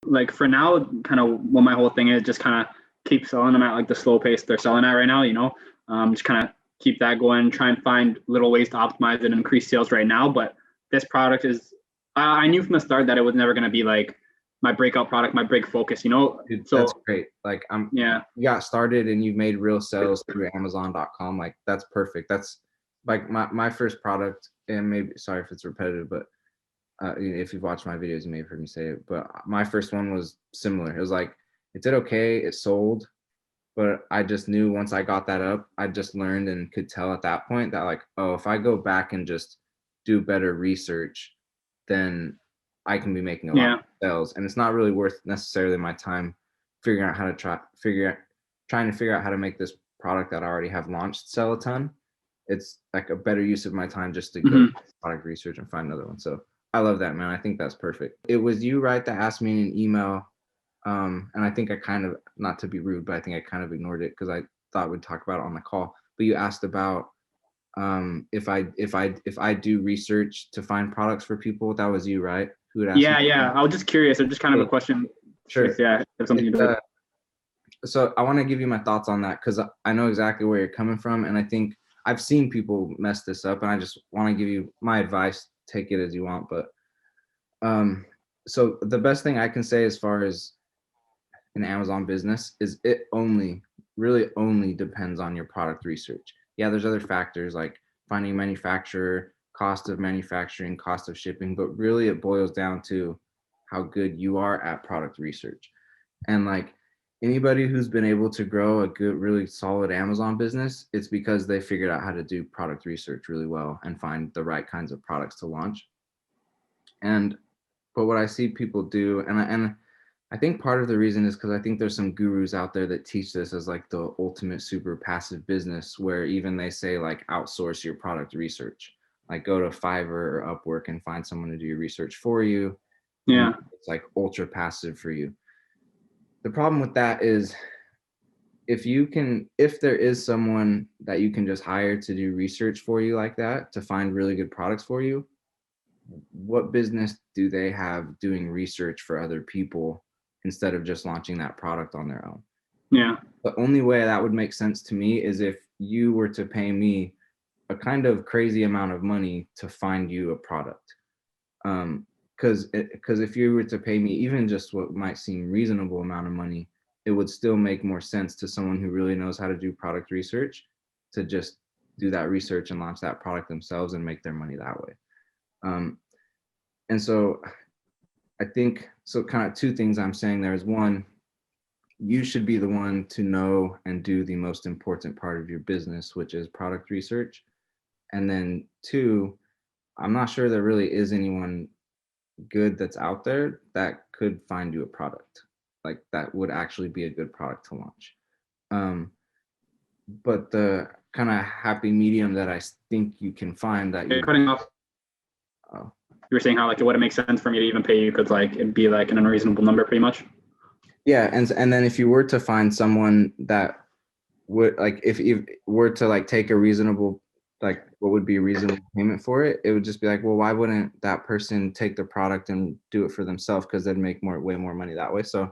Like for now, kind of what my whole thing is, just kind of keep selling them at like the slow pace they're selling at right now, just kind of keep that going, try and find little ways to optimize it and increase sales right now. But this product is, I knew from the start that it was never going to be like my breakout product, my big focus, Dude, So that's great. Like yeah, you got started and you've made real sales through Amazon.com. Like that's perfect. That's like my first product, and maybe sorry if it's repetitive, but if you've watched my videos, you may have heard me say it. But my first one was similar. It was like it did okay, it sold, but I just knew once I got that up, I just learned and could tell at that point that like, oh, if I go back and just do better research, then I can be making a lot yeah, of sales. And it's not really worth necessarily my time figuring out how to trying to figure out how to make this product that I already have launched sell a ton. It's like a better use of my time just to go product research and find another one. So I love that, man. I think that's perfect. It was you, right, that asked me in an email. And I think I kind of, not to be rude, but I think I kind of ignored it because I thought we'd talk about it on the call. But you asked about if I do research to find products for people. That was you, right? Who would ask me? yeah. I was just curious. It's just kind of a question. Sure. Yeah, if something you do. So I want to give you my thoughts on that because I know exactly where you're coming from, and I think I've seen people mess this up, and I just want to give you my advice. Take it as you want, but so the best thing I can say as far as an Amazon business is it really only depends on your product research. Yeah, there's other factors like finding a manufacturer, cost of manufacturing, cost of shipping, but really it boils down to how good you are at product research. And like anybody who's been able to grow a good, really solid Amazon business, it's because they figured out how to do product research really well and find the right kinds of products to launch. And but what I see people do, and I think part of the reason is because I think there's some gurus out there that teach this as like the ultimate super passive business, where even they say like outsource your product research, like go to Fiverr or Upwork and find someone to do your research for you, and Yeah, it's like ultra passive for you. The problem with that is if there is someone that you can just hire to do research for you like that to find really good products for you, what business do they have doing research for other people instead of just launching that product on their own? yeah, The only way that would make sense to me is if you were to pay me a kind of crazy amount of money to find you a product. Because if you were to pay me even just what might seem reasonable amount of money, it would still make more sense to someone who really knows how to do product research to just do that research and launch that product themselves and make their money that way. And so I think, so kind of two things I'm saying there is one, you should be the one to know and do the most important part of your business, which is product research. And then two, I'm not sure there really is anyone good that's out there that could find you a product like that would actually be a good product to launch. But the kind of happy medium that I think you can find that you're you cutting off. oh, You were saying how like it wouldn't make sense for me to even pay you because like it'd be like an unreasonable number, pretty much. yeah, and then if you were to find someone that would like if you were to like take a reasonable like what would be a reasonable payment for it, it would just be like, well, why wouldn't that person take the product and do it for themselves, because they'd make way more money that way. So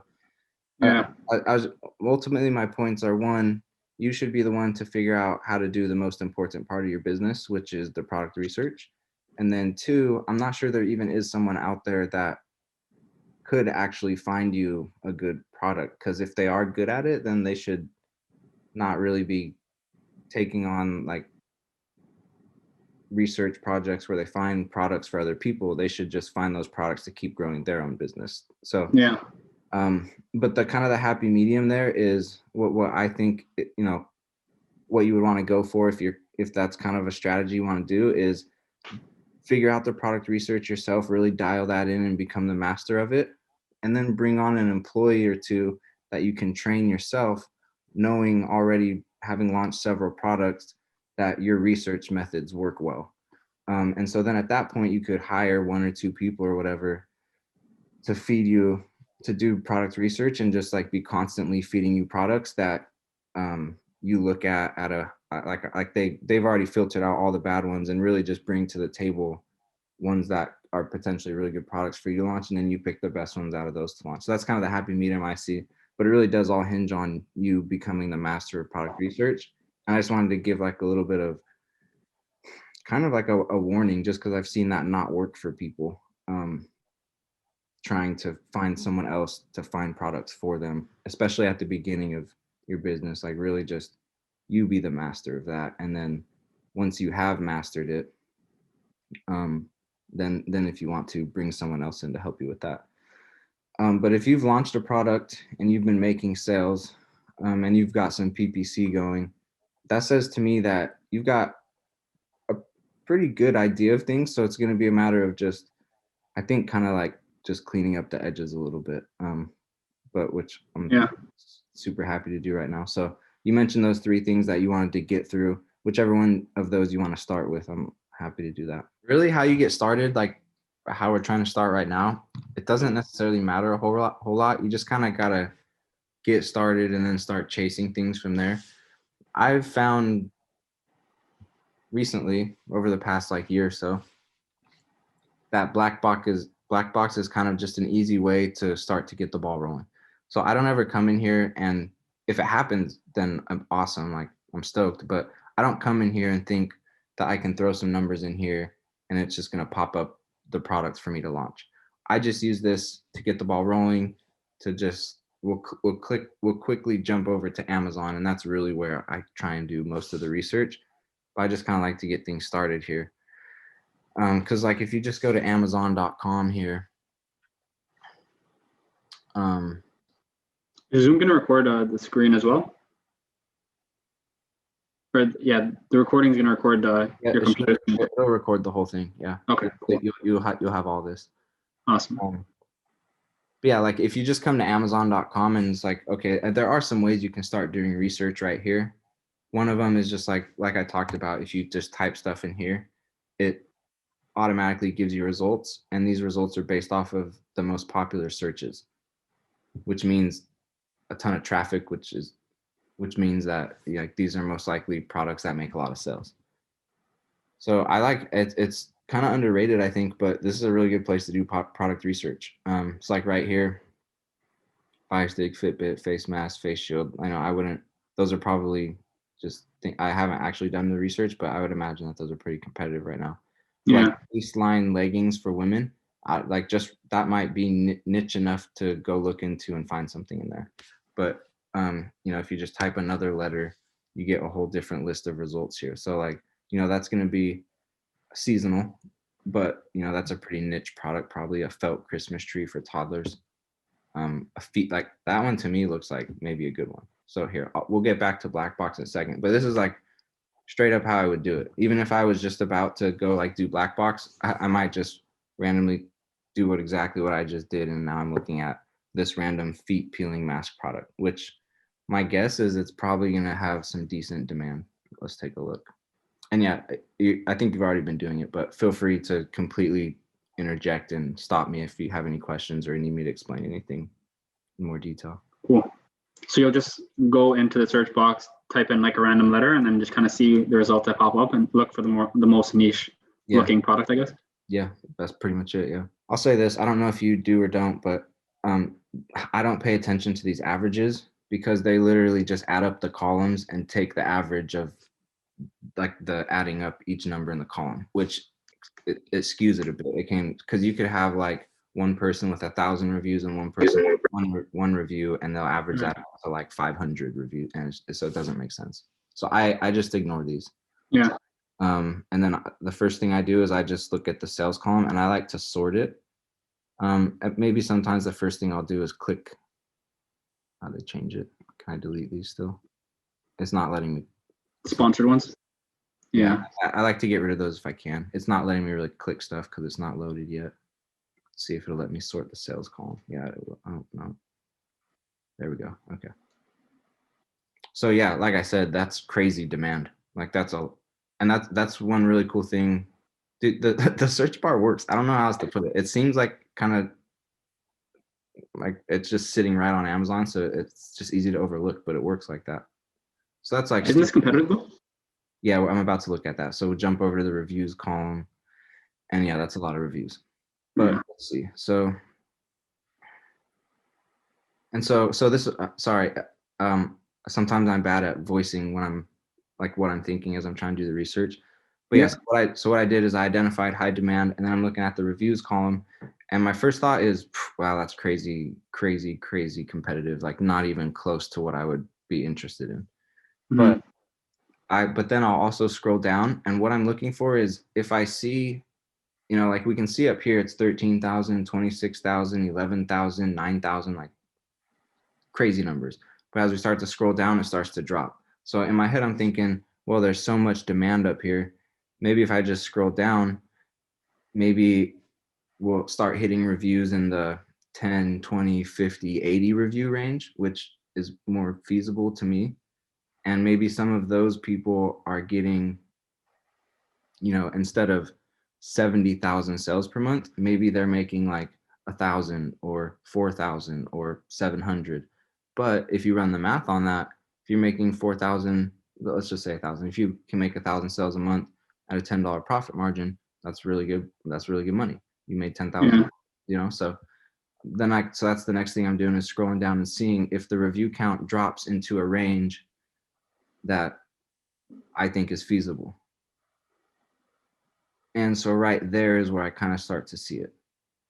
Yeah, I was ultimately, my points are one, you should be the one to figure out how to do the most important part of your business, which is the product research. And then two, I'm not sure there even is someone out there that could actually find you a good product, because if they are good at it, then they should not really be taking on like research projects where they find products for other people. They should just find those products to keep growing their own business. So yeah, but the kind of the happy medium there is what I think, what you would want to go for if that's kind of a strategy you want to do, is figure out the product research yourself, really dial that in and become the master of it, and then bring on an employee or two that you can train yourself, knowing already, having launched several products, that your research methods work well. And so then at that point you could hire one or two people or whatever to feed you, to do product research, and just like be constantly feeding you products that you look at a like they've already filtered out all the bad ones and really just bring to the table ones that are potentially really good products for you to launch, and then you pick the best ones out of those to launch. So that's kind of the happy medium I see, but it really does all hinge on you becoming the master of product research. And I just wanted to give like a little bit of kind of like a warning, just because I've seen that not work for people, trying to find someone else to find products for them, especially at the beginning of your business. Like really just you be the master of that. And then once you have mastered it, then if you want to bring someone else in to help you with that. But if you've launched a product and you've been making sales, and you've got some PPC going, that says to me that you've got a pretty good idea of things. So it's going to be a matter of just, I think, kind of like just cleaning up the edges a little bit, but which I'm super happy to do right now. So you mentioned those 3 things that you wanted to get through. Whichever one of those you want to start with, I'm happy to do that. Really, how you get started, like how we're trying to start right now, it doesn't necessarily matter a whole lot. You just kind of gotta get started and then start chasing things from there. I've found recently, over the past like year or so, that black box is kind of just an easy way to start to get the ball rolling. So I don't ever come in here, and if it happens, then I'm awesome. Like I'm stoked, but I don't come in here and think that I can throw some numbers in here and it's just going to pop up the products for me to launch. I just use this to get the ball rolling, to just we'll quickly jump over to Amazon, and that's really where I try and do most of the research. But I just kind of like to get things started here. Because like if you just go to Amazon.com here, is Zoom going to record the screen as well? Or yeah, the recording is going to record your computer. It'll record the whole thing. Yeah. Okay. Cool. You'll have all this. Awesome. But yeah, like if you just come to Amazon.com and it's like, okay, there are some ways you can start doing research right here. One of them is just like I talked about. If you just type stuff in here, it automatically gives you results, and these results are based off of the most popular searches, which means a ton of traffic, which means that like these are most likely products that make a lot of sales. So I like it. It's kind of underrated, I think, but this is a really good place to do product research. It's like right here, Fire Stick, Fitbit, face mask, face shield. I know I wouldn't, those are probably I haven't actually done the research, but I would imagine that those are pretty competitive right now. Yeah. Like waistline leggings for women, like just that might be niche enough to go look into and find something in there. But if you just type another letter, you get a whole different list of results here. So like, that's going to be seasonal, but that's a pretty niche product, probably a felt Christmas tree for toddlers. A feet, like that one to me looks like maybe a good one. So here, we'll get back to black box in a second, but this is like straight up how I would do it. Even if I was just about to go like do black box, I might just randomly do exactly what I just did. And now I'm looking at this random feet peeling mask product, which my guess is it's probably going to have some decent demand. Let's take a look. And yeah, I think you've already been doing it, but feel free to completely interject and stop me if you have any questions or need me to explain anything in more detail. Cool. So you'll just go into the search box, type in like a random letter, and then just kind of see the results that pop up and look for the most niche looking product, I guess. Yeah, that's pretty much it. Yeah. I'll say this. I don't know if you do or don't, but I don't pay attention to these averages because they literally just add up the columns and take the average of like the adding up each number in the column, which it skews it a bit. It can, because you could have like one person with 1,000 reviews and one person with one review, and they'll average that to like 500 reviews, and so it doesn't make sense. So I just ignore these. Yeah. And then the first thing I do is I just look at the sales column, and I like to sort it. Maybe sometimes the first thing I'll do is click. How do they change it? Can I delete these still? It's not letting me. Sponsored ones. Yeah. I like to get rid of those if I can. It's not letting me really click stuff because it's not loaded yet. Let's see if it'll let me sort the sales column. Yeah, it will. Oh, no. There we go. Okay. So yeah, like I said, that's crazy demand. Like that's that's one really cool thing. Dude, the search bar works. I don't know how else to put it. It seems like kind of like it's just sitting right on Amazon, so it's just easy to overlook, but it works like that. So that's like, isn't this competitive though? Yeah, I'm about to look at that. So we'll jump over to the reviews column, and yeah, that's a lot of reviews. But Yeah. let's see. So this, sorry, sometimes I'm bad at voicing when I'm like what I'm thinking as I'm trying to do the research. But Yeah. what I did is I identified high demand, and then I'm looking at the reviews column, and my first thought is, wow, that's crazy competitive, like not even close to what I would be interested in. Mhm. But then I'll also scroll down, and what I'm looking for is if I see, like we can see up here, it's 13,000, 26,000, 11,000, 9,000, like crazy numbers. But as we start to scroll down, it starts to drop. So in my head, I'm thinking, well, there's so much demand up here. Maybe if I just scroll down, maybe we'll start hitting reviews in the 10, 20, 50, 80 review range, which is more feasible to me. And maybe some of those people are getting, instead of 70,000 sales per month, maybe they're making like 1,000 or 4,000 or 700. But if you run the math on that, if you're making 4,000, let's just say 1,000, if you can make 1,000 sales a month at a $10 profit margin, that's really good. That's really good money. You made 10,000, Yeah. so so that's the next thing I'm doing is scrolling down and seeing if the review count drops into a range that I think is feasible. And so right there is where I kind of start to see it.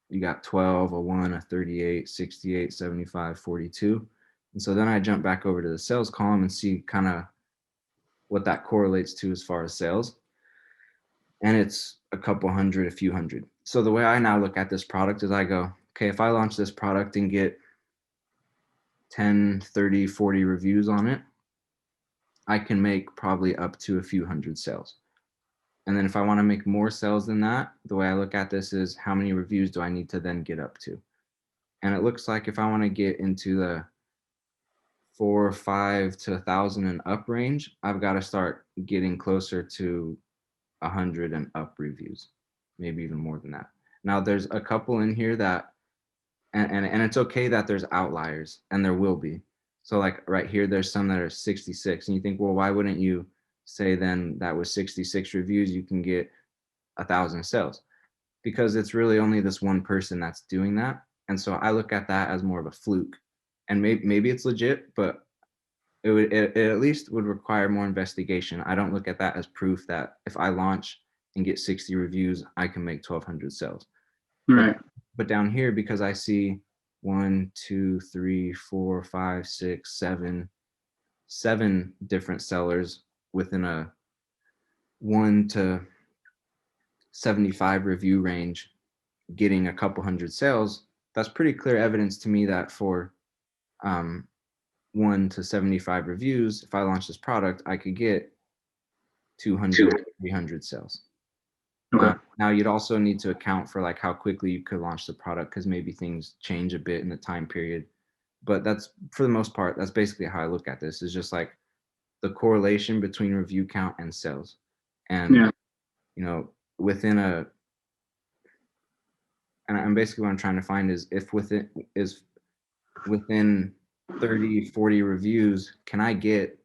You got 12, a 1, a 38, 68, 75, 42. And so then I jump back over to the sales column and see kind of what that correlates to as far as sales. And it's a couple hundred, a few hundred. So the way I now look at this product is I go, okay, if I launch this product and get 10, 30, 40 reviews on it, I can make probably up to a few hundred sales. And then if I want to make more sales than that, the way I look at this is how many reviews do I need to then get up to? And it looks like if I want to get into the 4 or 5 to 1,000 and up range, I've got to start getting closer to 100 and up reviews, maybe even more than that. Now there's a couple in here that, and it's okay that there's outliers, and there will be. So like right here, there's some that are 66, and you think, well, why wouldn't you say then that with 66 reviews, you can get 1,000 sales? Because it's really only this one person that's doing that. And so I look at that as more of a fluke, and maybe it's legit, but it at least would require more investigation. I don't look at that as proof that if I launch and get 60 reviews, I can make 1,200 sales. Right. But down here, because I see 1, 2, 3, 4, 5, 6, 7 different sellers within a 1 to 75 review range getting a couple hundred sales, that's pretty clear evidence to me that for 1 to 75 reviews, if I launch this product, I could get 200, 300 sales. Okay. Now you'd also need to account for like how quickly you could launch the product, because maybe things change a bit in the time period. But that's, for the most part, that's basically how I look at this, is just like the correlation between review count and sales. And, Yeah. Within and basically what I'm trying to find is if within 30, 40 reviews, can I get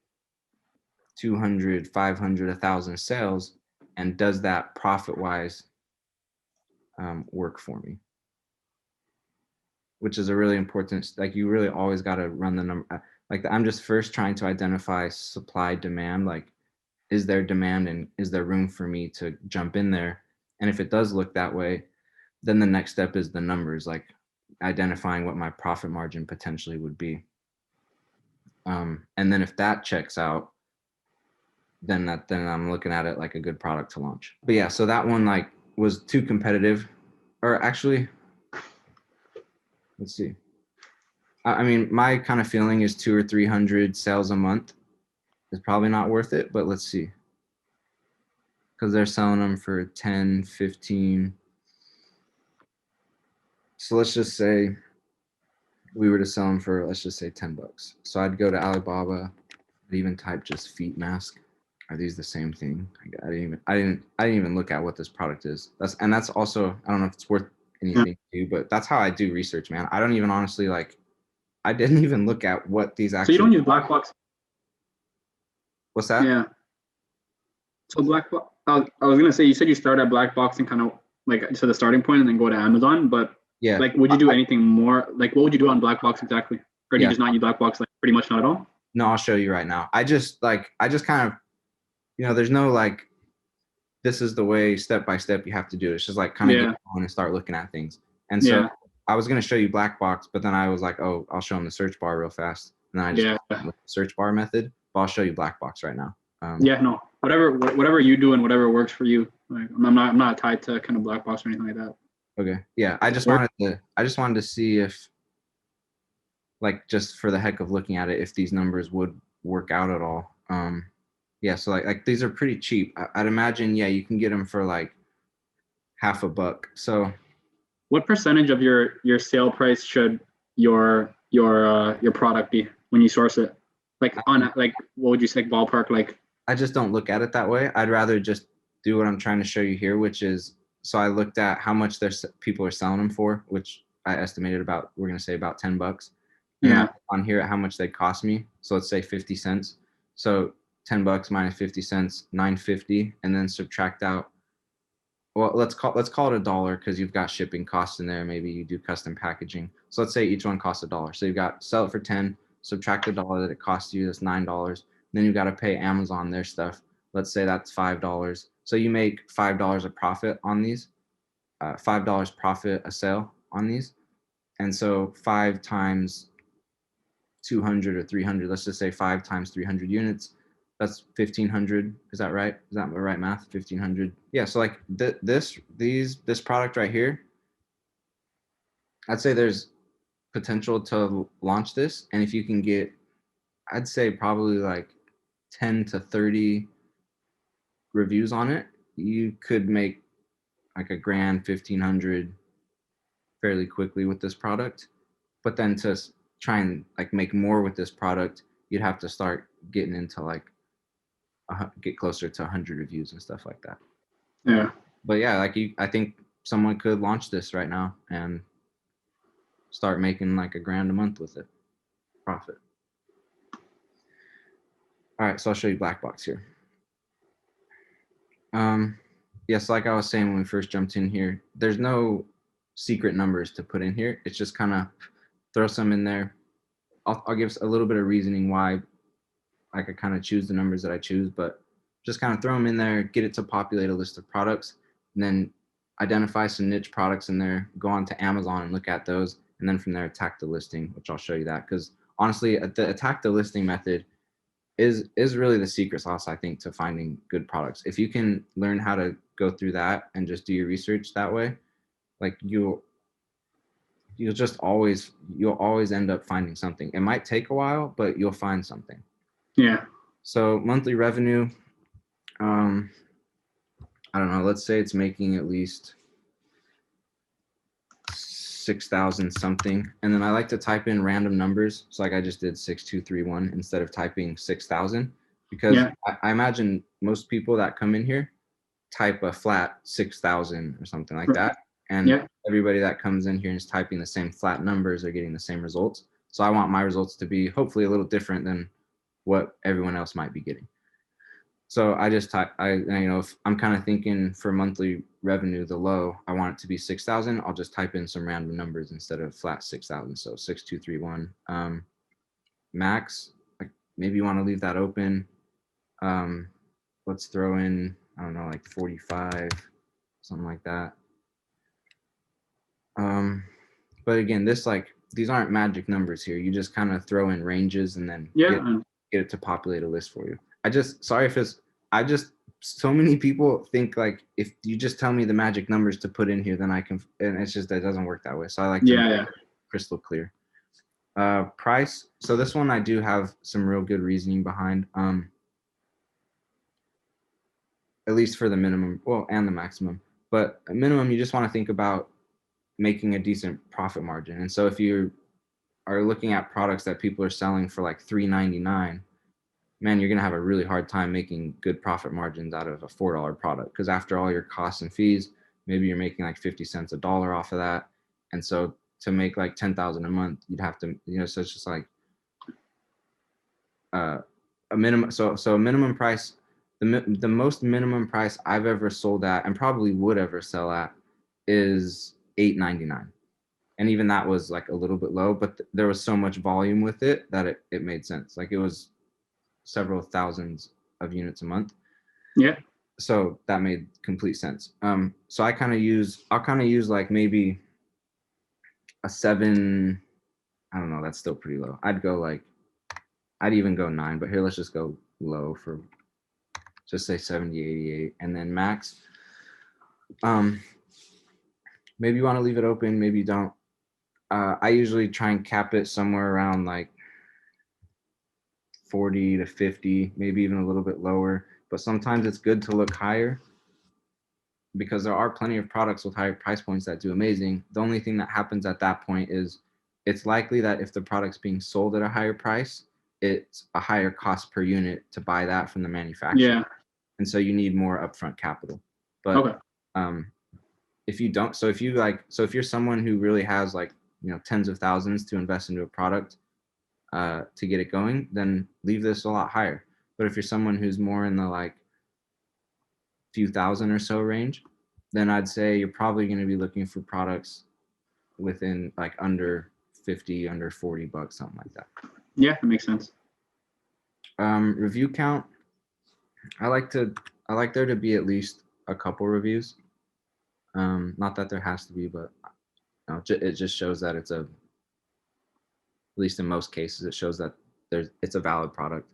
200, 500, 1,000 sales? And does that profit wise work for me? Which is a really important, like you really always got to run the number. Like I'm just first trying to identify supply demand, like is there demand and is there room for me to jump in there? And if it does look that way, then the next step is the numbers, like identifying what my profit margin potentially would be. And then if that checks out, then I'm looking at it like a good product to launch. But yeah, so that one like was too competitive, or actually, let's see. I mean, my kind of feeling is 200 or 300 sales a month is probably not worth it, but let's see. Because they're selling them for 10, 15. So let's just say we were to sell them for, let's just say $10. So I'd go to Alibaba, I'd even type just feet mask. Are these the same thing? I didn't even look at what this product is. That's also, I don't know if it's worth anything to you, but that's how I do research, man. I don't even honestly I didn't even look at what these actually. So you don't use black box? What's that? Yeah. So black box. I was gonna say, you said you started at black box and kind of like so the starting point and then go to Amazon. But Yeah. like, would you do anything more? Like, what would you do on Black Box exactly? Or do you Yeah. just not use Black Box, like pretty much not at all? No, I'll show you right now. I just kind of, there's no like, this is the way step by step you have to do it. It's just like kind of get on and start looking at things. And so I was going to show you Black Box, but then I was like, oh, I'll show them the search bar real fast. And then I just went with the search bar method, but I'll show you Black Box right now. No, whatever you do and whatever works for you. Like, I'm not tied to kind of Black Box or anything like that. Okay. Yeah. I just wanted to see if, like, just for the heck of looking at it, if these numbers would work out at all. Yeah, so like these are pretty cheap. I'd imagine, you can get them for like $50. So what percentage of your sale price should your product be when you source it? Like on like, what would you say, ballpark? Like, I just don't look at it that way. I'd rather just do what I'm trying to show you here, which is, so I looked at how much people are selling them for, which I estimated we're going to say about $10. And on here at how much they cost me. So let's say 50 cents. So $10 minus 50 cents, $9.50, and then subtract out. Well, let's call it $1 because you've got shipping costs in there. Maybe you do custom packaging. So let's say each one costs $1. So you've got sell it for 10, subtract $1 that it costs you. That's $9. Then you've got to pay Amazon their stuff. Let's say that's $5. So you make $5 a profit on these, $5 profit a sale on these. And so 5 times 200 or 300, let's just say 5 times 300 units, that's 1,500. Is that right? Is that the right math? 1,500. Yeah. So like this product right here, I'd say there's potential to launch this. And if you can get, I'd say probably like 10 to 30 reviews on it, you could make like $1,000, 1,500 fairly quickly with this product. But then to try and like make more with this product, you'd have to start getting into like get closer to 100 reviews and stuff like that. Yeah. But yeah, like I think someone could launch this right now and start making like $1,000 a month with it, profit. All right, so I'll show you Black Box here. Yes, like I was saying when we first jumped in here, there's no secret numbers to put in here. It's just kind of throw some in there. I'll give a little bit of reasoning why I could kind of choose the numbers that I choose, but just kind of throw them in there, get it to populate a list of products, and then identify some niche products in there, go on to Amazon and look at those, and then from there attack the listing, which I'll show you that. Because honestly, the attack the listing method is really the secret sauce, I think, to finding good products. If you can learn how to go through that and just do your research that way, like you'll always end up finding something. It might take a while, but you'll find something. Yeah. So monthly revenue, I don't know, let's say it's making at least 6,000 something. And then I like to type in random numbers. So like I just did 6231 instead of typing 6,000, because I imagine most people that come in here type a flat 6,000 or something like that. And everybody that comes in here and is typing the same flat numbers are getting the same results. So I want my results to be hopefully a little different than what everyone else might be getting. So I just type, if I'm kind of thinking for monthly revenue, the low, I want it to be 6,000. I'll just type in some random numbers instead of flat 6,000. So 6231. Max, like maybe you want to leave that open. Let's throw in, I don't know, like 45, something like that. But again, these aren't magic numbers here. You just kind of throw in ranges and then get it to populate a list for you. So many people think like if you just tell me the magic numbers to put in here, then I can, and it's just, that doesn't work that way. So I like to make it crystal clear. Price. So this one I do have some real good reasoning behind, at least for the minimum, well, and the maximum, but a minimum, you just want to think about making a decent profit margin. And so if you are looking at products that people are selling for like $3.99, man, you're going to have a really hard time making good profit margins out of a $4 product. Because after all your costs and fees, maybe you're making like 50 cents a dollar off of that. And so to make like 10,000 a month, you'd have to, so it's just like a minimum. So a minimum price, the most minimum price I've ever sold at and probably would ever sell at is $8.99. And even that was like a little bit low, but there was so much volume with it that it made sense. Like it was several thousands of units a month. Yeah. So that made complete sense. So I'll kind of use like maybe a 7. I don't know. That's still pretty low. I'd even go 9, but here, let's just go low for just say 70, 88. And then max, maybe you want to leave it open, maybe you don't. I usually try and cap it somewhere around like 40 to 50, maybe even a little bit lower. But sometimes it's good to look higher because there are plenty of products with higher price points that do amazing. The only thing that happens at that point is it's likely that if the product's being sold at a higher price, it's a higher cost per unit to buy that from the manufacturer. Yeah. And so you need more upfront capital. But Okay. if you don't, so if you're someone who really has like, tens of thousands to invest into a product to get it going, then leave this a lot higher. But if you're someone who's more in the like few thousand or so range, then I'd say you're probably going to be looking for products within like under 50, under $40, something like that. Yeah, that makes sense. Review count. I like there to be at least a couple reviews. Not that there has to be, but it just shows that at least in most cases, it shows that it's a valid product.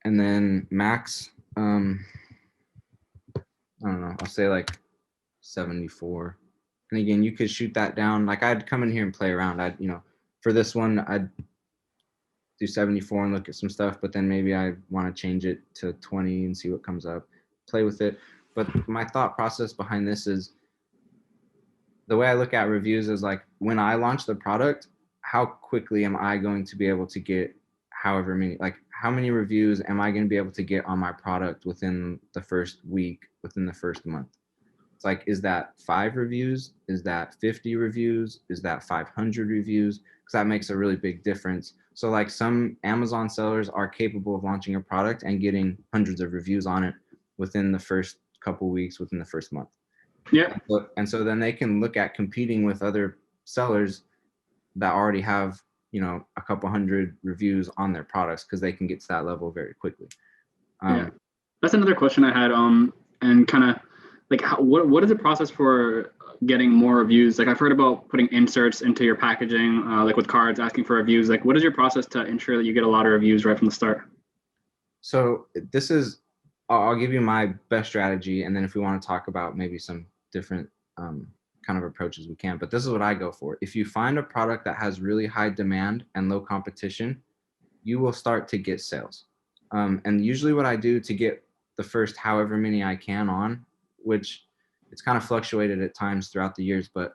And then max, I don't know, I'll say like 74. And again, you could shoot that down. Like I'd come in here and play around. For this one, I'd do 74 and look at some stuff, but then maybe I want to change it to 20 and see what comes up, play with it. But my thought process behind this is the way I look at reviews is like when I launch the product, how quickly am I going to be able to get how many reviews am I going to be able to get on my product within the first week, within the first month? It's like, is that 5 reviews? Is that 50 reviews? Is that 500 reviews? Because that makes a really big difference. So like some Amazon sellers are capable of launching a product and getting hundreds of reviews on it within the first couple weeks, within the first month. Yeah. And so then they can look at competing with other sellers that already have, a couple hundred reviews on their products because they can get to that level very quickly. Yeah. That's another question I had. And kind of like, what is the process for getting more reviews? Like I've heard about putting inserts into your packaging, like with cards asking for reviews. Like what is your process to ensure that you get a lot of reviews right from the start? So I'll give you my best strategy. And then if we want to talk about maybe some different kind of approaches, we can, but this is what I go for. If you find a product that has really high demand and low competition, you will start to get sales. And usually what I do to get the first however many I can on, which it's kind of fluctuated at times throughout the years, but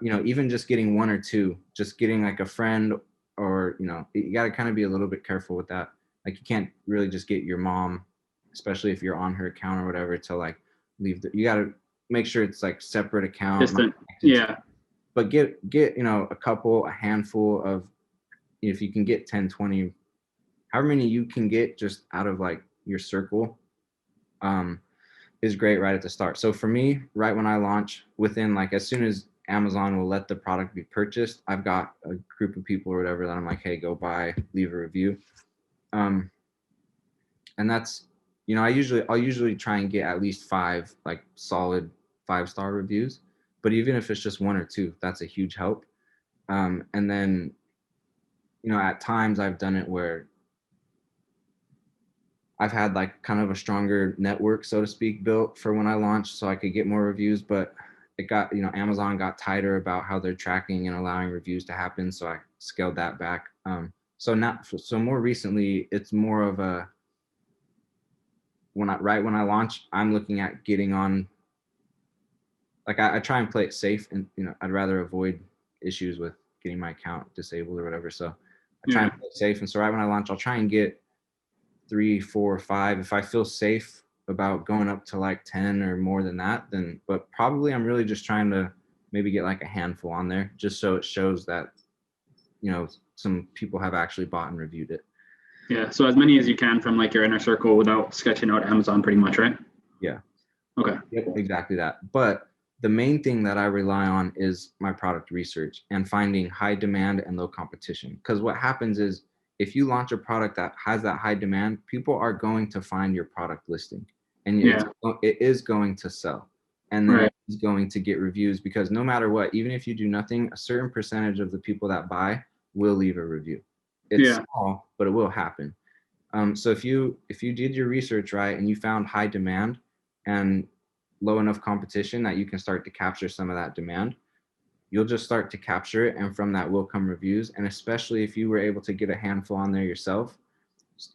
even just getting 1 or 2, just getting like a friend or, you got to kind of be a little bit careful with that. Like you can't really just get your mom, especially if you're on her account or whatever, to like you got to make sure it's like separate account. Distant. Yeah. But get a handful of, if you can get 10, 20, however many you can get just out of like your circle, is great right at the start. So for me, right when I launch, within like as soon as Amazon will let the product be purchased, I've got a group of people or whatever that I'm like, hey, go buy, leave a review. And that's, I'll usually try and get at least 5 like solid 5-star reviews, but even if it's just 1 or 2, that's a huge help. And then, at times I've done it where I've had like kind of a stronger network, so to speak, built for when I launched so I could get more reviews, but it got, Amazon got tighter about how they're tracking and allowing reviews to happen. So I scaled that back. So more recently, it's more of a, when I launch, I'm looking at getting on, like I try and play it safe, and I'd rather avoid issues with getting my account disabled or whatever. So I try and play it safe. And so right when I launch, I'll try and get 3, 4, 5. If I feel safe about going up to like 10 or more than that, then, but probably I'm really just trying to maybe get like a handful on there just so it shows that, some people have actually bought and reviewed it. Yeah. So as many as you can from like your inner circle without sketching out Amazon pretty much, right? Yeah. Okay. Yep, exactly that. But the main thing that I rely on is my product research and finding high demand and low competition. Because what happens is if you launch a product that has that high demand, people are going to find your product listing, and Yeah. it is going to sell. And then Right. it is going to get reviews, because no matter what, even if you do nothing, a certain percentage of the people that buy will leave a review. It's Yeah. small, but it will happen. So if you did your research right and you found high demand and low enough competition that you can start to capture some of that demand, you'll just start to capture it, and from that will come reviews. And especially if you were able to get a handful on there yourself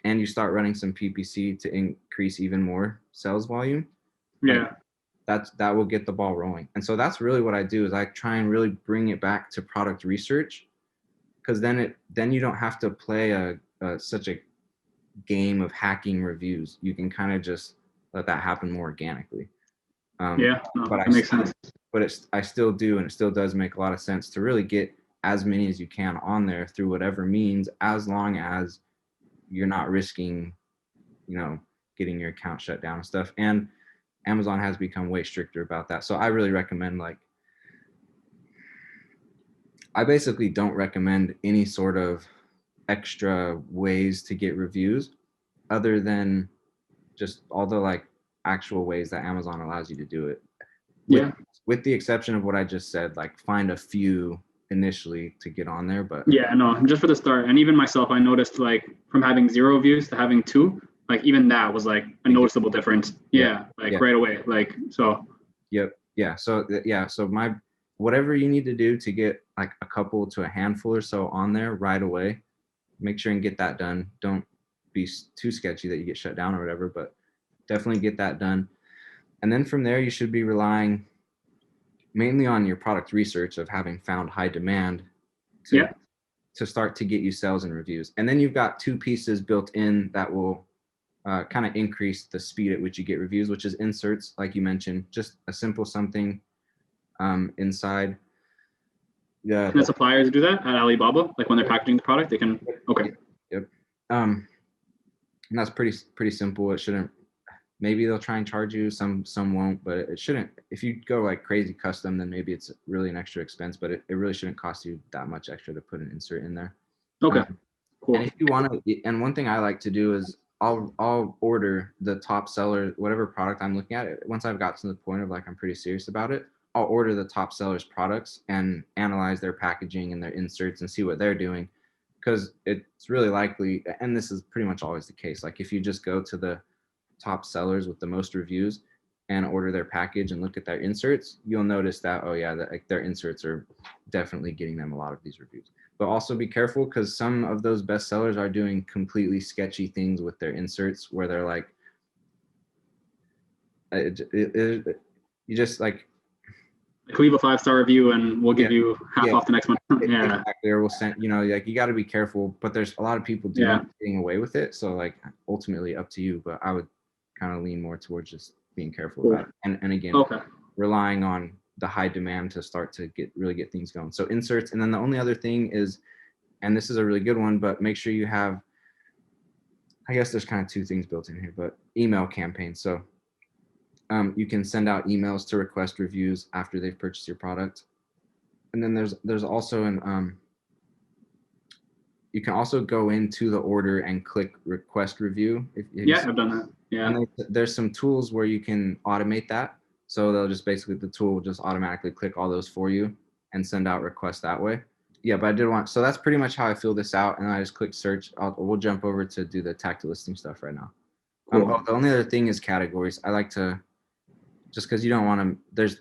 and you start running some PPC to increase even more sales volume, like Yeah. that will get the ball rolling. And so that's really what I do, is I try and really bring it back to product research, because then you don't have to play such a game of hacking reviews. You can kind of just let that happen more organically. Yeah. No, But that makes sense. I still do, and it still does make a lot of sense to really get as many as you can on there through whatever means, as long as you're not risking, getting your account shut down and stuff. And Amazon has become way stricter about that. So I really recommend, like, I basically don't recommend any sort of extra ways to get reviews other than just all the like actual ways that Amazon allows you to do it. With Yeah. with the exception of what I just said, like find a few initially to get on there. But Yeah. No, just for the start. And even myself, I noticed like from having 0 views to having 2, like even that was like a noticeable difference. Yeah. Like yeah, right away. Like, so. yep, yeah. So my whatever you need to do to get like a couple to a handful or so on there right away, make sure and get that done. Don't be too sketchy that you get shut down or whatever, but definitely get that done. And then from there, you should be relying mainly on your product research of having found high demand to Yeah. start to get you sales and reviews. And then you've got 2 pieces built in that will kind of increase the speed at which you get reviews, which is inserts, like you mentioned, just a simple something inside. Yeah. Can the suppliers do that at Alibaba? Like when they're packaging the product, they can. Okay. Yep. And that's pretty simple. It shouldn't. Maybe they'll try and charge you. Some won't, but it shouldn't. If you go like crazy custom, then maybe it's really an extra expense, but it really shouldn't cost you that much extra to put an insert in there. Okay. And Cool. if you want to, and one thing I like to do is I'll order the top seller, whatever product I'm looking at. Once I've got to the point of like I'm pretty serious about it, I'll order the top sellers products and analyze their packaging and their inserts and see what they're doing, because it's really likely, and this is pretty much always the case. Like if you just go to the top sellers with the most reviews and order their package and look at their inserts, you'll notice that, oh yeah, that, like, their inserts are definitely getting them a lot of these reviews. But also be careful, because some of those best sellers are doing completely sketchy things with their inserts where they're like, you just like, Leave a 5-star review and we'll give you half yeah, off the next one. Yeah. exactly. Or we'll send, like you got to be careful, but there's a lot of people Yeah. getting away with it. So like ultimately up to you, but I would kind of lean more towards just being careful Cool. about it. And again, Okay. relying on the high demand to start to really get things going. So inserts. And then the only other thing is, and this is a really good one, but make sure you have, I guess there's kind of 2 things built in here, but email campaigns. So you can send out emails to request reviews after they've purchased your product. And then there's also you can also go into the order and click request review. If Yeah, I've done that. Yeah. And there's some tools where you can automate that. So they'll just basically, the tool will just automatically click all those for you and send out requests that way. Yeah, but I did want, so that's pretty much how I fill this out. And I just click search. We'll jump over to do the tactile listing stuff right now. Cool. The only other thing is categories. I like to, just because you don't want to,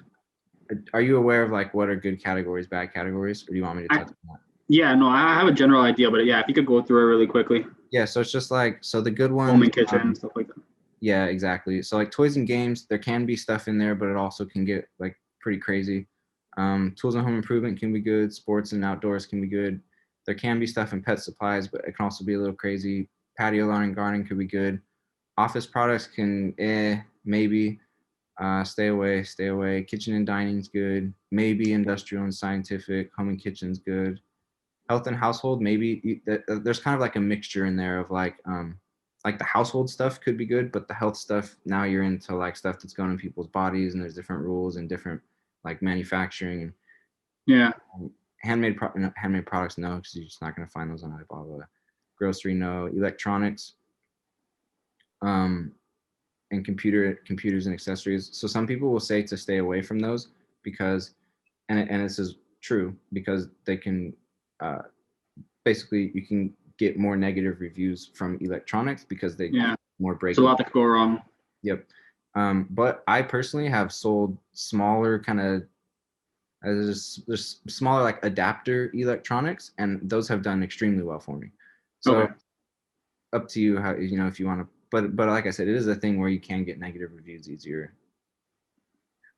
are you aware of like what are good categories, bad categories, or do you want me to touch on that? Yeah, no, I have a general idea, but yeah, if you could go through it really quickly. Yeah, so it's just like, so the good ones. Home and kitchen, stuff like that. Yeah, exactly. So like toys and games, there can be stuff in there, but it also can get like pretty crazy. Tools and home improvement can be good. Sports and outdoors can be good. There can be stuff in pet supplies, but it can also be a little crazy. Patio lawn and gardening could be good. Office products can, maybe. Stay away, stay away. Kitchen and dining's good. Maybe industrial and scientific. Home and kitchen's good. Health and household, maybe. There's kind of like a mixture in there of like the household stuff could be good, but the health stuff, now you're into like stuff that's going in people's bodies, and there's different rules and different like manufacturing. Yeah. Handmade products, no, because you're just not going to find those on Alibaba. Grocery, no. Electronics, and computers and accessories. So some people will say to stay away from those because, and this is true, because they can, basically you can get more negative reviews from electronics because they more break. There's a lot that could go wrong. Yep. But I personally have sold smaller kind of, there's smaller like adapter electronics, and those have done extremely well for me. So up to you how, if you want to, but like I said, it is a thing where you can get negative reviews easier.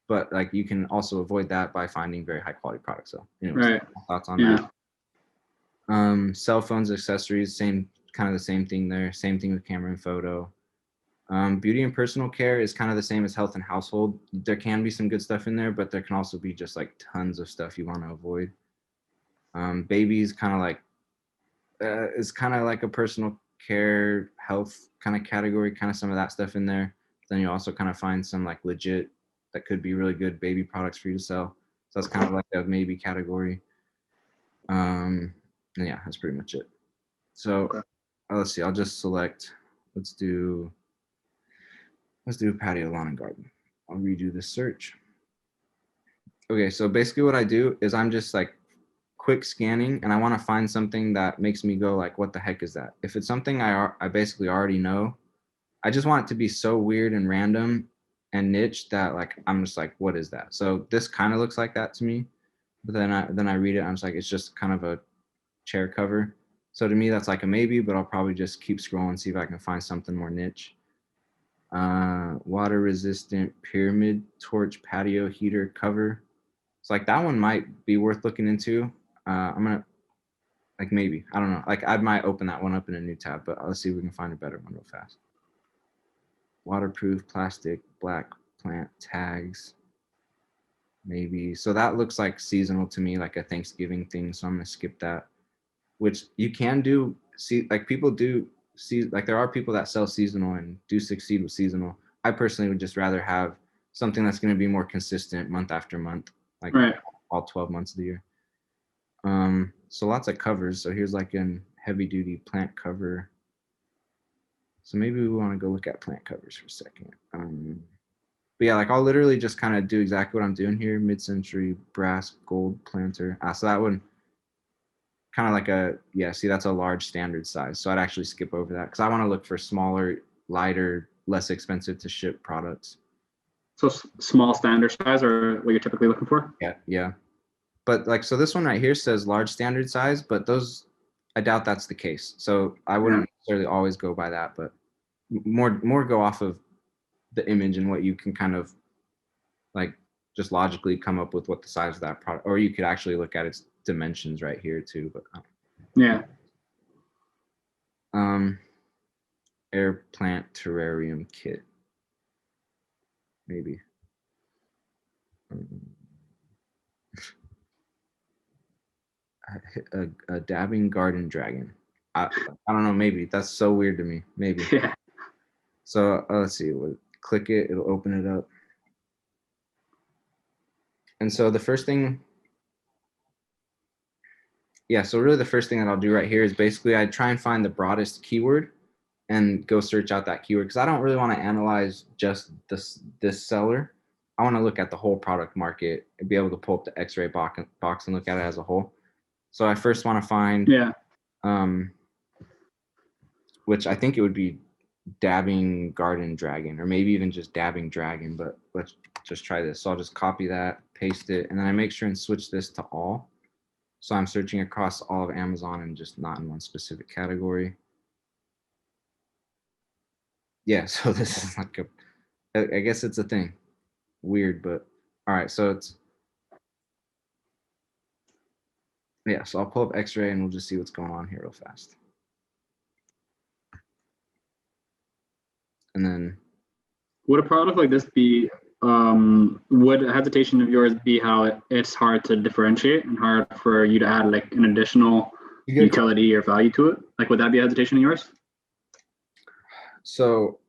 But like you can also avoid that by finding very high quality products. So anyways, thoughts on that? Cell phones, accessories, kind of the same thing there. Same thing with camera and photo. Beauty and personal care is kind of the same as health and household. There can be some good stuff in there, but there can also be just like tons of stuff you want to avoid. Babies kind of like, is kind of like a personal care, health kind of category, kind of some of that stuff in there. Then you also kind of find some like legit that could be really good baby products for you to sell. So that's kind of like a maybe category. And yeah, that's pretty much it. So let's see, I'll just select, let's do patio, lawn, and garden. I'll redo the search. Okay, so basically what I do is I'm just like quick scanning, and I want to find something that makes me go like, what the heck is that? If it's something I basically already know, I just want it to be so weird and random and niche that like I'm just like, what is that? So this kind of looks like that to me, but then I read it, I'm just like, it's just kind of a chair cover. So to me that's like a maybe, but I'll probably just keep scrolling, see if I can find something more niche. Water resistant pyramid torch patio heater cover. So like that one might be worth looking into. I'm gonna, like, maybe, I don't know, like I might open that one up in a new tab, but let's see if we can find a better one real fast. Waterproof plastic black plant tags, maybe. So that looks like seasonal to me, like a Thanksgiving thing, so I'm gonna skip that. Which you can do, see, like people do see, like there are people that sell seasonal and do succeed with seasonal. I personally would just rather have something that's going to be more consistent month after month, like all 12 months of the year. So lots of covers. So here's like an heavy duty plant cover. So maybe we want to go look at plant covers for a second. But yeah, like I'll literally just kind of do exactly what I'm doing here. Mid-century brass gold planter. So that one kind of like a, yeah, see, that's a large standard size. So I'd actually skip over that because I want to look for smaller, lighter, less expensive to ship products. So small standard size or what you're typically looking for? Yeah. But like, so this one right here says large standard size, but those, I doubt that's the case. So I wouldn't necessarily always go by that, but more go off of the image and what you can kind of like just logically come up with what the size of that product, or you could actually look at its dimensions right here too. But air plant terrarium kit, maybe. A dabbing garden dragon. I don't know, maybe that's so weird to me, maybe. So let's see, we'll click it, it'll open it up. And so the first thing, so really the first thing that I'll do right here is basically I try and find the broadest keyword and go search out that keyword, because I don't really want to analyze just this seller. I want to look at the whole product market and be able to pull up the X-ray box and look at it as a whole. So I first want to find, which I think it would be dabbing garden dragon, or maybe even just dabbing dragon, but let's just try this. So I'll just copy that, paste it, and then I make sure and switch this to all. So I'm searching across all of Amazon and just not in one specific category. Yeah, so this is like I guess it's a thing. Weird, but all right, so it's, so I'll pull up X-ray and we'll just see what's going on here real fast. And then, would a product like this be, would a hesitation of yours be how it's hard to differentiate and hard for you to add like an additional utility or value to it? Like, would that be a hesitation of yours? So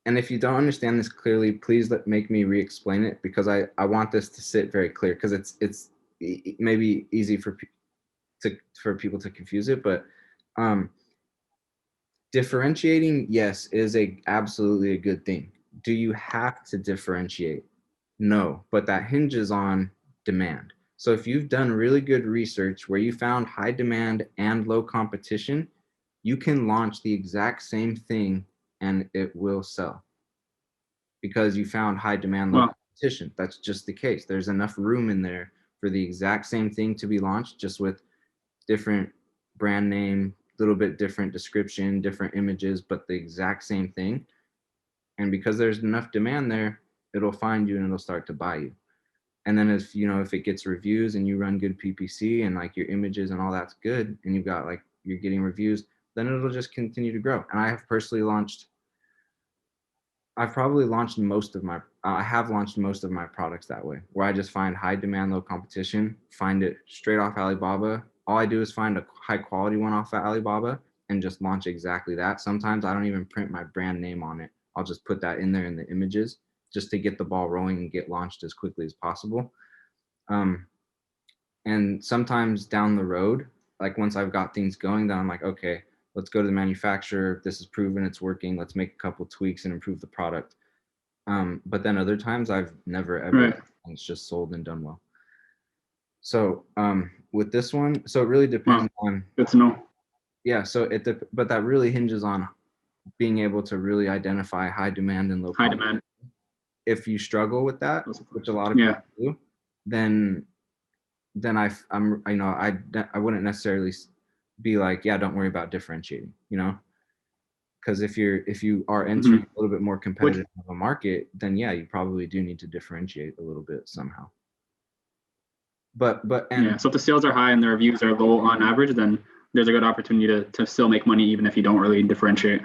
and if you don't understand this clearly, please make me re-explain it, because I want this to sit very clear, because it may be easy for people to confuse it, but differentiating, yes, is absolutely a good thing. Do you have to differentiate? No, but that hinges on demand. So if you've done really good research where you found high demand and low competition, you can launch the exact same thing and it will sell, because you found high demand, low Well, competition. That's just the case. There's enough room in there for the exact same thing to be launched, just with different brand name, little bit different description, different images, but the exact same thing. And because there's enough demand there, it'll find you and it'll start to buy you. And then if it gets reviews and you run good PPC and like your images and all that's good, and you're getting reviews, then it'll just continue to grow. And I have launched most of my products that way, where I just find high demand, low competition, find it straight off Alibaba. All I do is find a high quality one off of Alibaba and just launch exactly that. Sometimes I don't even print my brand name on it. I'll just put that in there in the images just to get the ball rolling and get launched as quickly as possible. And sometimes down the road, like once I've got things going, then I'm like, okay, let's go to the manufacturer. This is proven it's working. Let's make a couple tweaks and improve the product. But then other times I've never ever, right. and it's just sold and done well. So with this one, so it really depends on, Good to know. yeah. So but that really hinges on being able to really identify high demand and low High competition. demand. If you struggle with that, which a lot of Yeah. people do, then I wouldn't necessarily be like, yeah, don't worry about differentiating, because if you are entering a little bit more competitive of a market, then yeah, you probably do need to differentiate a little bit somehow. But yeah, so if the sales are high and the reviews are low on average, then there's a good opportunity to still make money even if you don't really differentiate.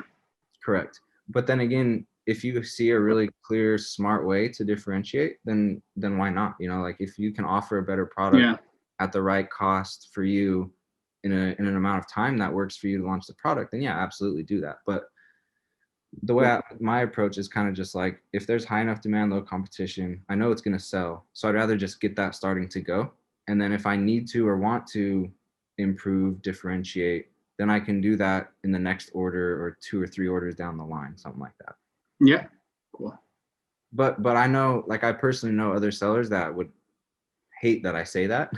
Correct. But then again, if you see a really clear, smart way to differentiate, then why not? Like if you can offer a better product at the right cost for you in an amount of time that works for you to launch the product, then yeah, absolutely do that. But the way my approach is kind of just like, if there's high enough demand, low competition, I know it's going to sell. So I'd rather just get that starting to go. And then if I need to or want to improve, differentiate, then I can do that in the next order or 2 or 3 orders down the line, something like that. Yeah. Cool. But I know, like, I personally know other sellers that would hate that I say that.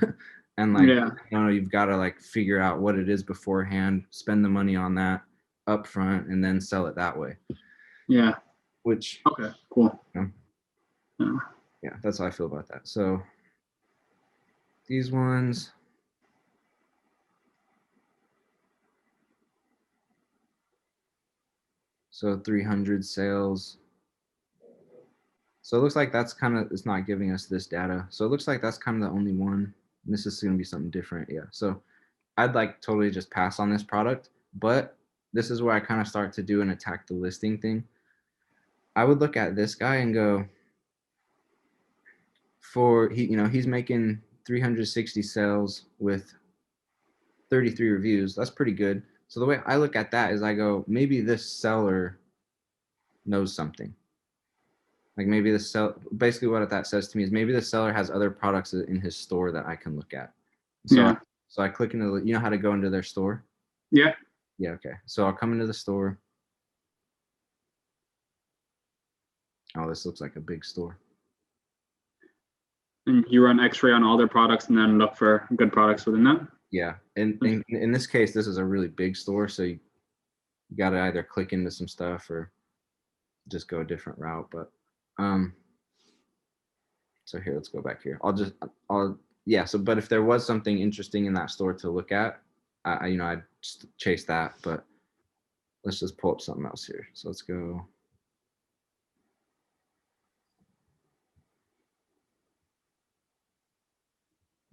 And like, you've got to like figure out what it is beforehand, spend the money on that up front, and then sell it that way. Yeah. Which, okay, cool. Yeah, that's how I feel about that. So these ones, so 300 sales. So it looks like that's it's not giving us this data. So it looks like that's kind of the only one. And this is going to be something different. Yeah. So I'd like totally just pass on this product, but this is where I kind of start to do an attack the listing thing. I would look at this guy and go, he's making 360 sales with 33 reviews. That's pretty good. So the way I look at that is I go, maybe this seller knows something. Like maybe basically what that says to me is maybe the seller has other products in his store that I can look at. So I click into you know how to go into their store? Yeah. Yeah. Okay. So I'll come into the store. Oh, this looks like a big store. And you run X-ray on all their products and then look for good products within that? Yeah. And in this case, this is a really big store. So you got to either click into some stuff or just go a different route. But so here, let's go back here. But if there was something interesting in that store to look at, I'd just chase that. But let's just pull up something else here. So let's go.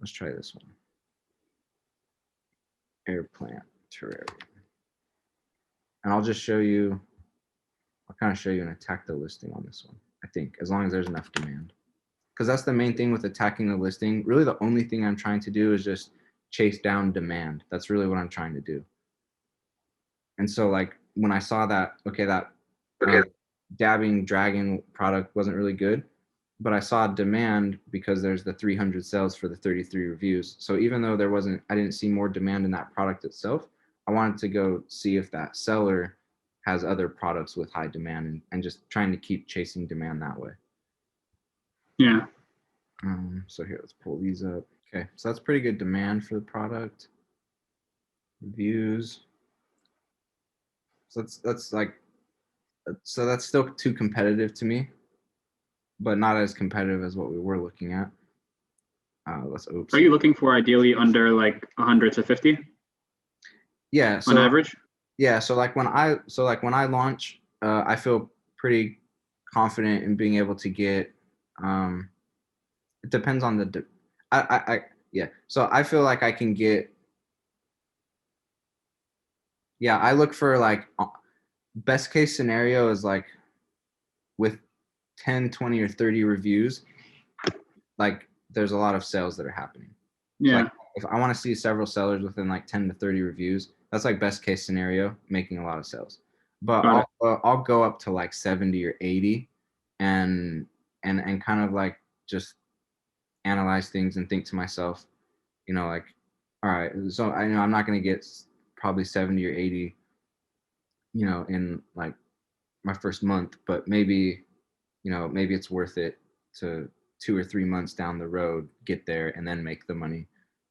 Let's try this one. Air plant terrarium. And I'll kind of show you an attack the listing on this one, I think, as long as there's enough demand. Because that's the main thing with attacking the listing. Really, the only thing I'm trying to do is just chase down demand. That's really what I'm trying to do. And so like when I saw that, dabbing dragon product wasn't really good, but I saw demand because there's the 300 sales for the 33 reviews. So even though I didn't see more demand in that product itself, I wanted to go see if that seller has other products with high demand, and just trying to keep chasing demand that way. Yeah. So here, let's pull these up. Okay, so that's pretty good demand for the product. Reviews. So that's like, so that's still too competitive to me, but not as competitive as what we were looking at. Oops. Are you looking for ideally under like 100 to 50? Yeah. So on average? Yeah. So like when I launch, I feel pretty confident in being able to get, it depends on yeah. So I feel like I can get, yeah, I look for like best case scenario is like with 10, 20 or 30 reviews, like there's a lot of sales that are happening. Yeah. So like if I want to see several sellers within like 10 to 30 reviews, that's like best case scenario, making a lot of sales. But I'll go up to like 70 or 80 and kind of like just analyze things and think to myself, like, all right, so I know I'm not going to get probably 70 or 80, in like my first month, but maybe it's worth it to 2 or 3 months down the road get there and then make the money.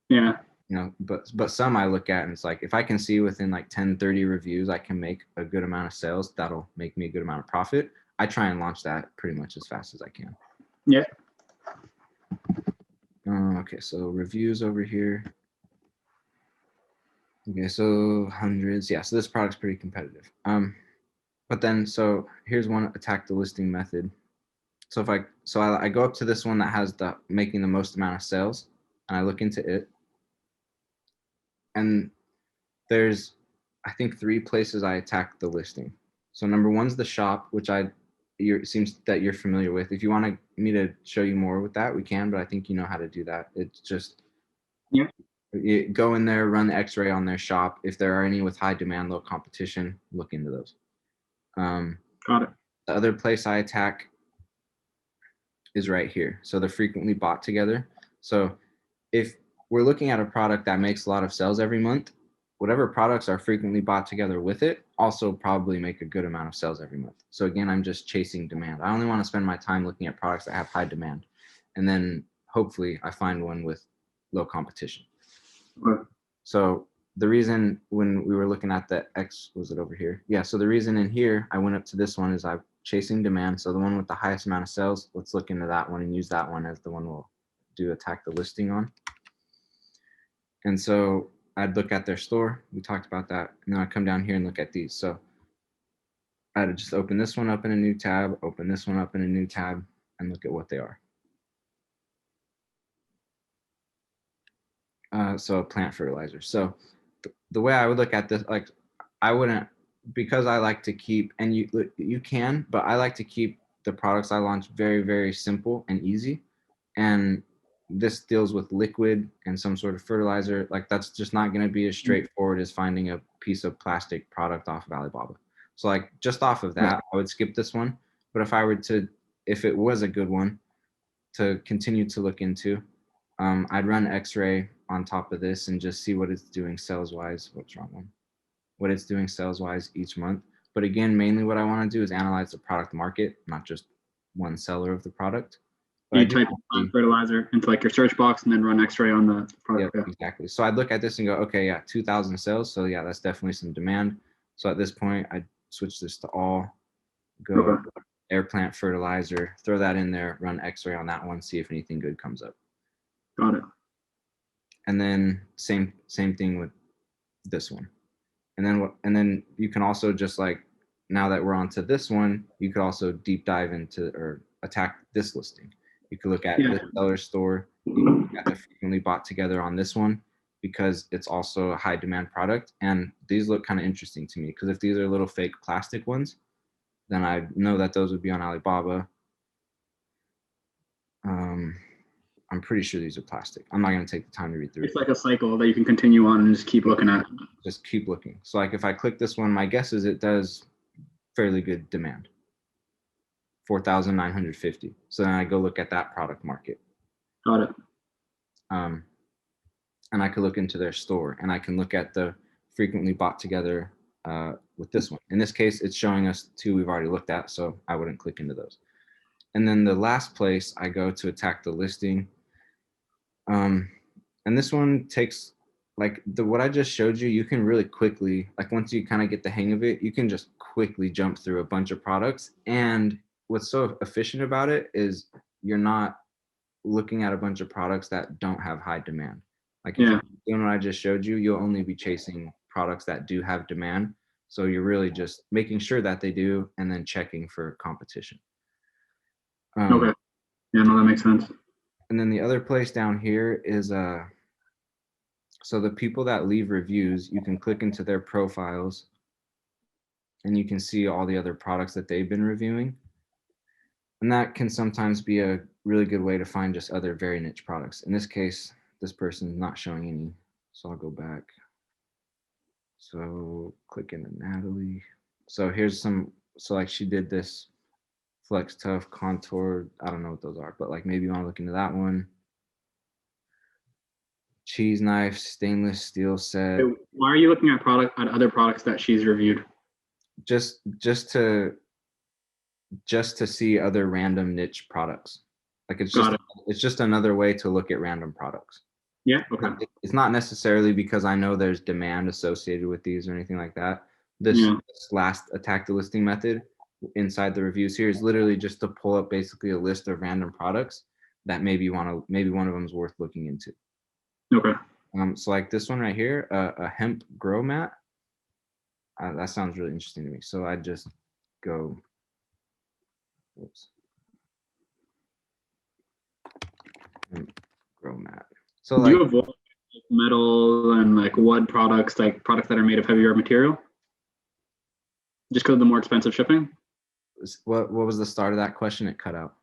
Yeah. But some I look at and it's like, if I can see within like 10, 30 reviews, I can make a good amount of sales, that'll make me a good amount of profit. I try and launch that pretty much as fast as I can. Yeah. Okay, so reviews over here. Okay, so hundreds. Yeah, so this product's pretty competitive. But then, so here's one, attack the listing method. So I go up to this one that has the making the most amount of sales, and I look into it. And there's, I think, 3 places I attack the listing. So number one's the shop, which it seems that you're familiar with. If you want me to show you more with that, we can, but I think you know how to do that. It's just, Yeah. you go in there, run the x-ray on their shop. If there are any with high demand, low competition, look into those. Got it. The other place I attack is right here. So they're frequently bought together. So if we're looking at a product that makes a lot of sales every month, whatever products are frequently bought together with it also probably make a good amount of sales every month. So again, I'm just chasing demand. I only want to spend my time looking at products that have high demand. And then hopefully I find one with low competition. Okay. So the reason when we were looking at the X, was it over here? Yeah. So the reason in here I went up to this one is I'm chasing demand. So the one with the highest amount of sales, let's look into that one and use that one as the one we'll do attack the listing on. And so I'd look at their store. We talked about that. And then I'd come down here and look at these. So I'd just open this one up in a new tab, open this one up in a new tab, and look at what they are. So plant fertilizer. So the way I would look at this, like I wouldn't, because I like to keep, and you can, but I like to keep the products I launch very, very simple and easy. And this deals with liquid and some sort of fertilizer. Like that's just not going to be as straightforward as finding a piece of plastic product off of Alibaba. So like just off of that, I would skip this one. But if it was a good one to continue to look into, I'd run X-ray on top of this and just see what it's doing sales wise. What's wrong one? What it's doing sales wise each month. But again, mainly what I want to do is analyze the product market, not just one seller of the product. But you type plant fertilizer into like your search box and then run X-ray on the product. Yeah, exactly. So I'd look at this and go, okay, yeah, 2,000 sales. So yeah, that's definitely some demand. So at this point, I'd switch this to all, go air plant fertilizer, throw that in there, run X-ray on that one, see if anything good comes up. Got it. And then same thing with this one. And then you can also just like, now that we're onto this one, you could also deep dive into or attack this listing. You could look at the seller store. You can look at the frequently bought together on this one because it's also a high demand product. And these look kind of interesting to me because if these are little fake plastic ones, then I know that those would be on Alibaba. I'm pretty sure these are plastic. I'm not going to take the time to read through. It's like a cycle that you can continue on and just keep looking at. Just keep looking. So like if I click this one, my guess is it does fairly good demand. 4,950. So then I go look at that product market. Got it. And I could look into their store, and I can look at the frequently bought together with this one. In this case, it's showing us two we've already looked at, so I wouldn't click into those. And then the last place I go to attack the listing. And this one takes, like what I just showed you, you can really quickly, like once you kind of get the hang of it, you can just quickly jump through a bunch of products. And what's so efficient about it is you're not looking at a bunch of products that don't have high demand. Like if you're doing what I just showed you, you'll only be chasing products that do have demand. So you're really just making sure that they do and then checking for competition. Okay. Yeah, no, that makes sense. And then the other place down here is so the people that leave reviews, you can click into their profiles and you can see all the other products that they've been reviewing. And that can sometimes be a really good way to find just other very niche products. In this case, this person's not showing any. So I'll go back. So click into Natalie. So here's some, so like she did this Flex Tough Contour. I don't know what those are, but like maybe you want to look into that one. Cheese knife, stainless steel set. Why are you looking at other products that she's reviewed? Just to see other random niche products. Like it's just another way to look at random products. Yeah. Okay. It's not necessarily because I know there's demand associated with these or anything like that. This last attack the listing method inside the reviews here is literally just to pull up basically a list of random products that maybe one of them is worth looking into. Okay. So like this one right here, a hemp grow mat. That sounds really interesting to me. So I just go. Oops. Hemp grow mat. So do like, you avoid metal and like wood products, like products that are made of heavier material, just because of the more expensive shipping? What was the start of that question? It cut out.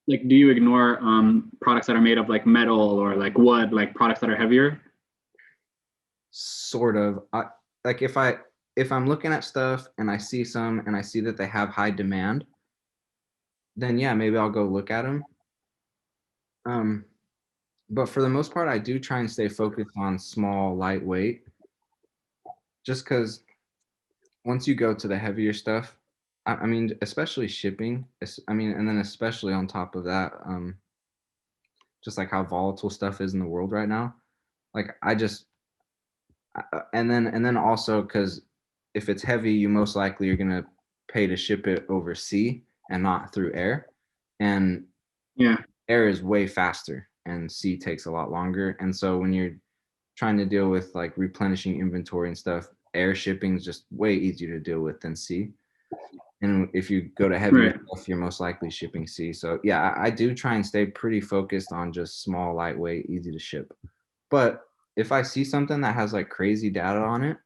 Like, do you ignore products that are made of like metal or like wood, like products that are heavier? Sort of. Like if I'm looking at stuff and I see some and I see that they have high demand, then yeah, maybe I'll go look at them. But for the most part, I do try and stay focused on small, lightweight, just because once you go to the heavier stuff, I mean, especially shipping, and then especially on top of that, just like how volatile stuff is in the world right now. Like and then also because if it's heavy, you most likely are gonna pay to ship it over sea and not through air. And air is way faster and sea takes a lot longer. And so when you're trying to deal with like replenishing inventory and stuff, air shipping is just way easier to deal with than sea. And if you go to heavier stuff, you're most likely shipping sea. So yeah, I do try and stay pretty focused on just small, lightweight, easy to ship. But if I see something that has like crazy data on it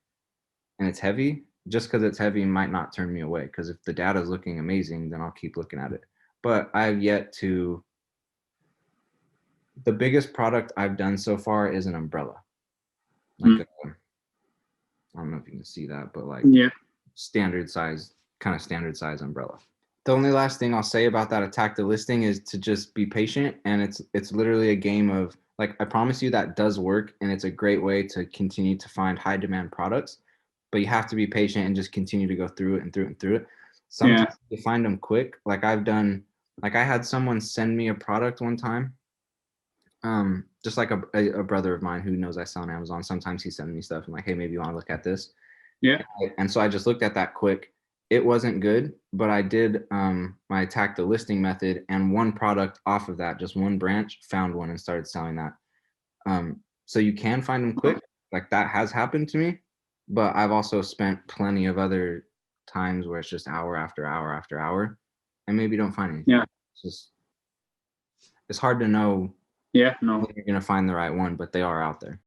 and it's heavy, just because it's heavy might not turn me away. Because if the data is looking amazing, then I'll keep looking at it. But I've yet to, the biggest product I've done so far is an umbrella. Like I don't know if you can see that, but like standard size umbrella. The only last thing I'll say about that attack the listing is to just be patient. And it's literally a game of, like, I promise you that does work. And it's a great way to continue to find high demand products, but you have to be patient and just continue to go through it and through it and through it. Sometimes you find them quick. Like I had someone send me a product one time. Just like a brother of mine who knows I sell on Amazon. Sometimes he sends me stuff and like, hey, maybe you want to look at this. Yeah. And so I just looked at that quick. It wasn't good, but I did my attack the listing method, and one product off of that, just one branch, found one and started selling that. So you can find them quick. Like that has happened to me, but I've also spent plenty of other times where it's just hour after hour after hour and maybe don't find anything. Yeah. It's hard to know when you're going to find the right one, but they are out there.